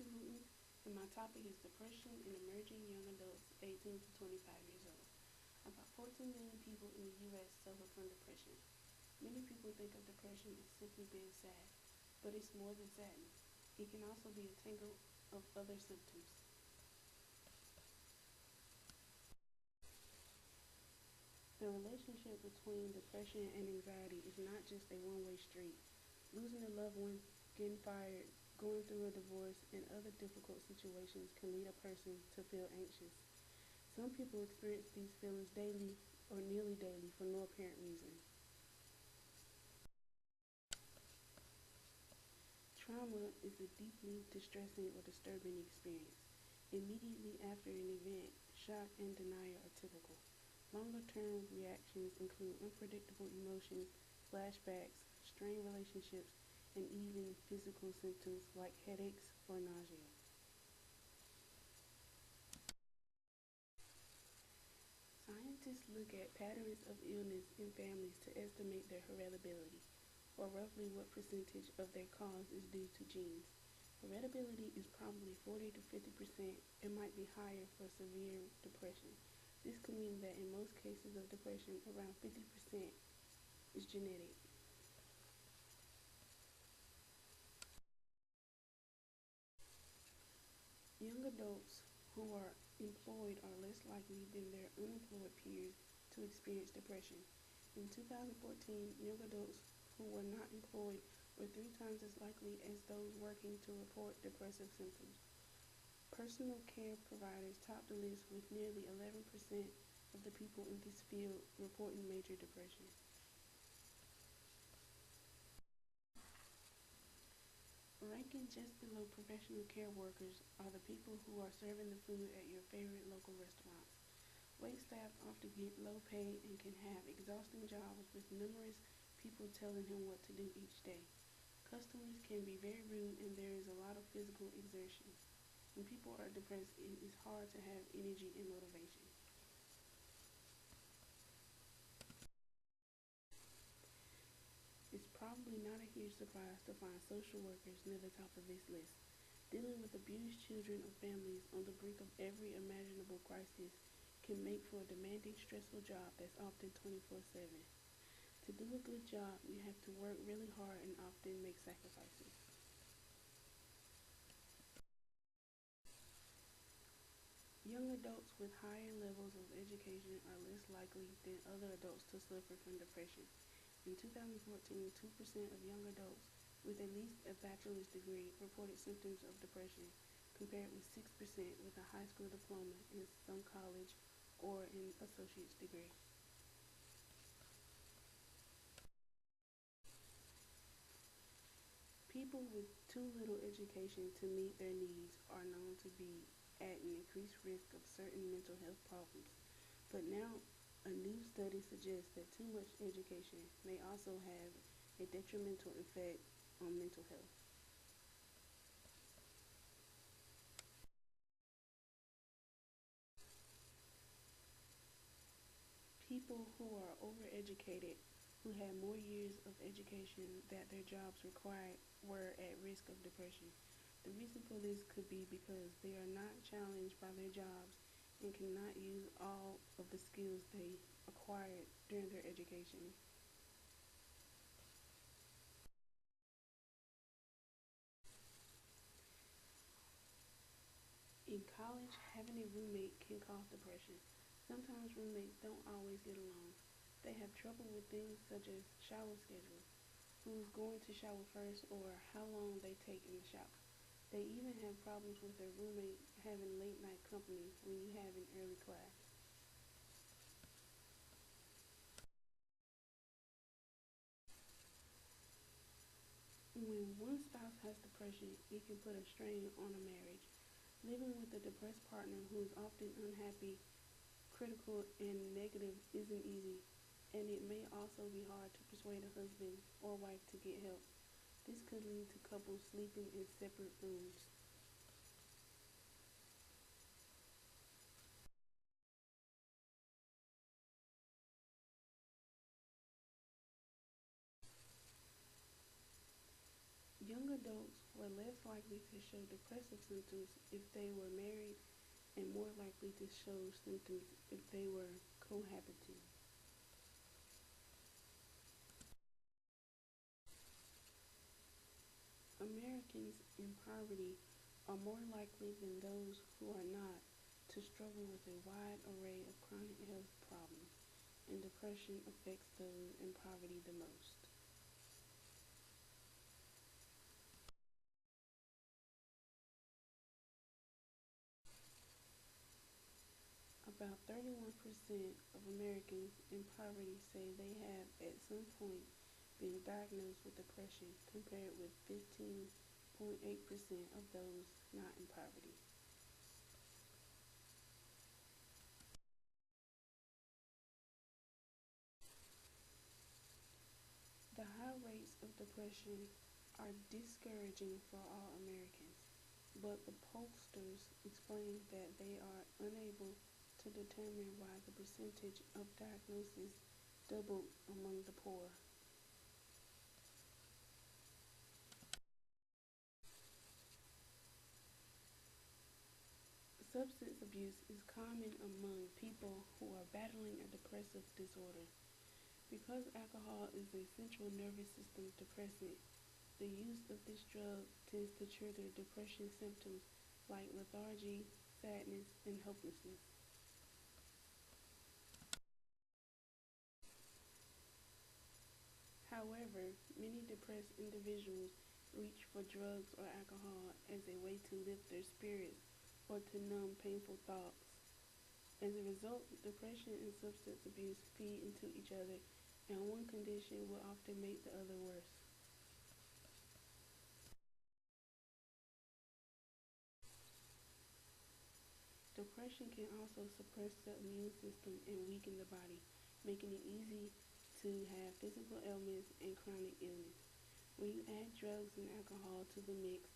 Keisha Luton, and my topic is depression in emerging young adults 18 to 25 years old. About 14 million people in the U.S. suffer from depression. Many people think of depression as simply being sad, but it's more than sadness. It can also be a tangle of other symptoms. The relationship between depression and anxiety is not just a one way street. Losing a loved one, getting fired, going through a divorce, and other difficult situations can lead a person to feel anxious. Some people experience these feelings daily or nearly daily for no apparent reason. Trauma is a deeply distressing or disturbing experience. Immediately after an event, shock and denial are typical. Longer term reactions include unpredictable emotions, flashbacks, strained relationships, and even physical symptoms like headaches or nausea. Scientists look at patterns of illness in families to estimate their heritability, or roughly what percentage of their cause is due to genes. Heritability is probably 40 to 50%. It might be higher for severe depression. This could mean that in most cases of depression, around 50% is genetic. Young adults who are employed are less likely than their unemployed peers to experience depression. In 2014, young adults who were not employed were three times as likely as those working to report depressive symptoms. Personal care providers top the list with nearly 11% of the people in this field reporting major depression. Ranking just below professional care workers are the people who are serving the food at your favorite local restaurants. Wait staff often get low pay and can have exhausting jobs with numerous people telling him what to do each day. Customers can be very rude and there is a lot of physical exertion. When people are depressed, it is hard to have energy and motivation. It's probably not a huge surprise to find social workers near the top of this list. Dealing with abused children or families on the brink of every imaginable crisis can make for a demanding, stressful job that's often 24/7. To do a good job, you have to work really hard and often make sacrifices. Young adults with higher levels of education are less likely than other adults to suffer from depression. In 2014, 2% of young adults with at least a bachelor's degree reported symptoms of depression, compared with 6% with a high school diploma in some college or an associate's degree. People with too little education to meet their needs are known to be at an increased risk of certain mental health problems. But now, a new study suggests that too much education may also have a detrimental effect on mental health. People who are overeducated, who had more years of education that their jobs required, were at risk of depression. The reason for this could be because they are not challenged by their jobs and cannot use all of the skills they acquired during their education. In college, having a roommate can cause depression. Sometimes roommates don't always get along. They have trouble with things such as shower schedules, who's going to shower first, or how long they take in the shower. They even have problems with their roommate having late night company when you have an early class. When one spouse has depression, it can put a strain on a marriage. Living with a depressed partner who is often unhappy, critical, and negative isn't easy, and it may also be hard to persuade a husband or wife to get help. This could lead to couples sleeping in separate rooms. Young adults were less likely to show depressive symptoms if they were married and more likely to show symptoms if they were cohabiting. Americans in poverty are more likely than those who are not to struggle with a wide array of chronic health problems, and depression affects those in poverty the most. About 31% of Americans in poverty say they have at some point been diagnosed with depression, compared with 15.8% of those not in poverty. The high rates of depression are discouraging for all Americans, but the pollsters explain that they are unable to determine why the percentage of diagnosis doubled among the poor. Substance abuse is common among people who are battling a depressive disorder. Because alcohol is a central nervous system depressant, the use of this drug tends to trigger depression symptoms like lethargy, sadness, and hopelessness. However, many depressed individuals reach for drugs or alcohol as a way to lift their spirits or to numb painful thoughts. As a result, depression and substance abuse feed into each other, and one condition will often make the other worse. Depression can also suppress the immune system and weaken the body, making it easy to have physical ailments and chronic illness. When you add drugs and alcohol to the mix,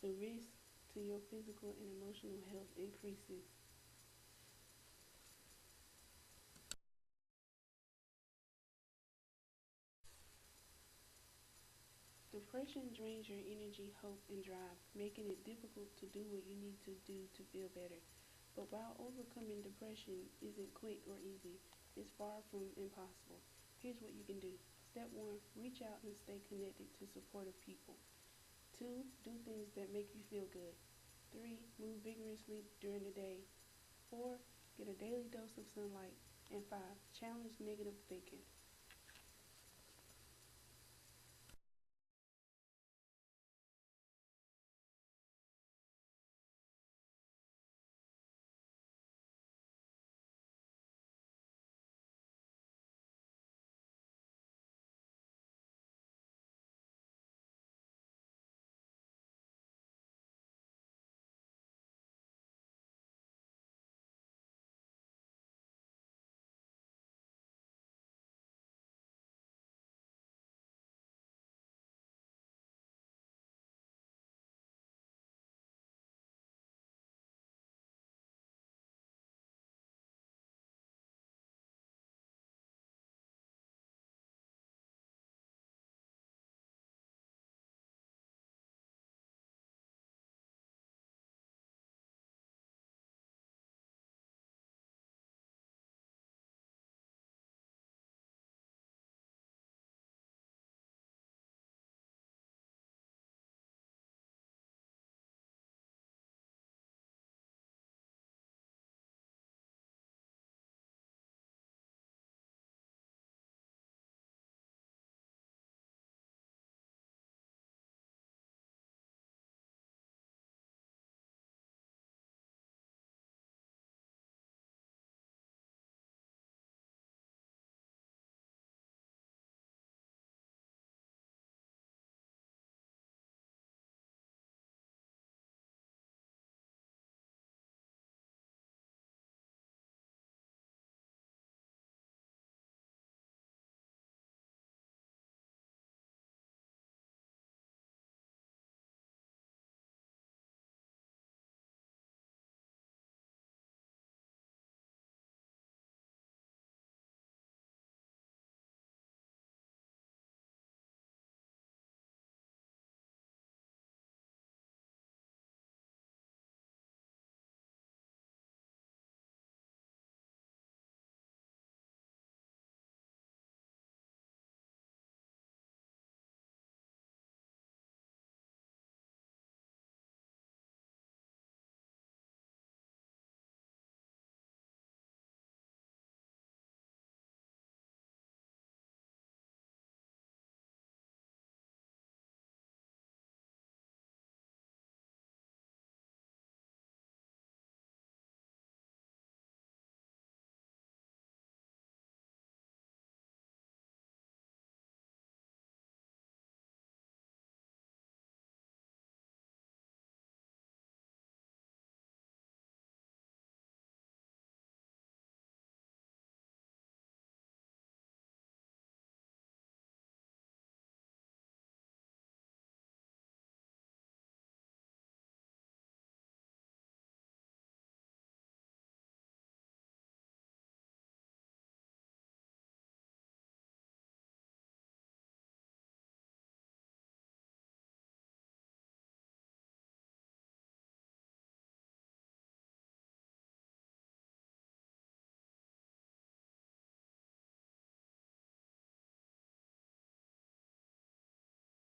the risk to your physical and emotional health increases. Depression drains your energy, hope, and drive, making it difficult to do what you need to do to feel better. But while overcoming depression isn't quick or easy, it's far from impossible. Here's what you can do. Step 1, reach out and stay connected to supportive people. 2, do things that make you feel good. 3, move vigorously during the day. 4, get a daily dose of sunlight. And 5, challenge negative thinking.